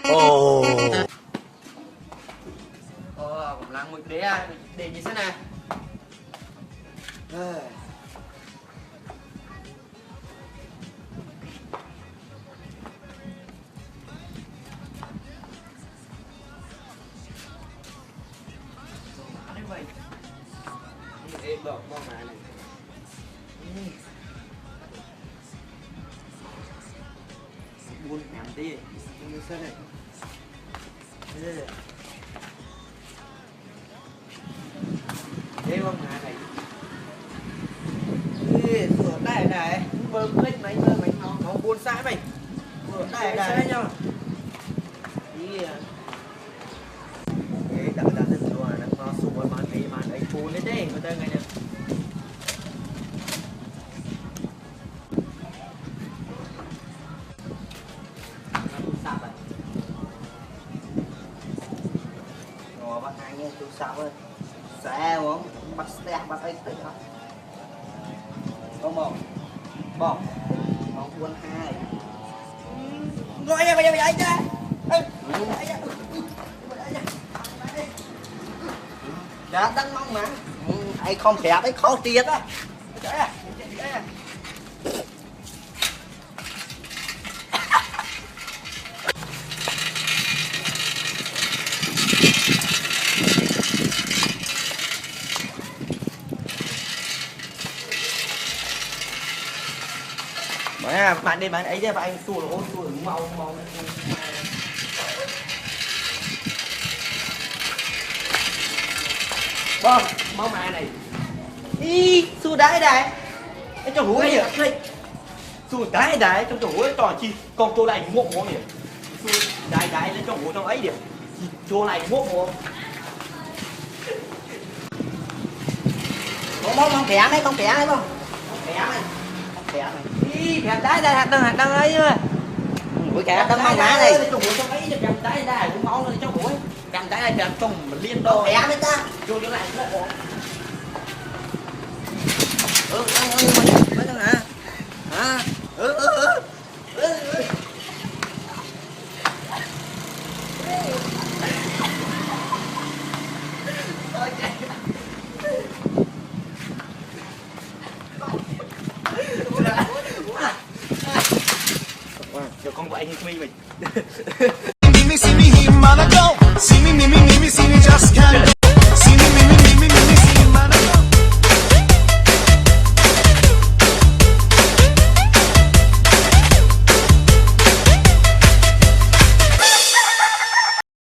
Ồ. Cũng lăng một để như thế này. Em đọc con mẹ này. Buôn nhắm tí như thế này. Đây con mẹ này. Sửa đây này, bơm click mấy bơm mấy nó buôn sai mày. Sửa đây này nhau. Đặt ra rất nhiều là nó sụp vào màn ấy màn ấy buôn lên đây người ta ngày này. Rồi bắt hai nghe tôi sao ơi. Xe không? Bắt xe bắt ấy tự hả? Không bông. Bông. Bông buôn hai. Gọi nha, bây giờ anh ra. Đã tăng mong mà. Ai không đẹp ấy khó tiết á. Trời ơi. Bạn đi bạn ấy chứ bạn anh xua là xua là mau bom mau mà này đi xua đáy đây anh cho hú ấy vậy xua đáy đáy trong chỗ hú ấy tròn chi còn chỗ này muộn muộn nhỉ xua đáy đáy lên trong hú trong ấy điểm chỗ này muộn muộn con khẽ đấy không khẽ này khẽ này đi hạt đáy đây hạt đăng ấy mà buổi kẹt đâm mau má này trong hú trong ấy cầm đáy đây cũng mau lên trong hú ấy cầm đáy này cầm trong liên đôi khẽ đấy ta chỗ này muộn mấy thằng hả hả cho con của anh Huy mình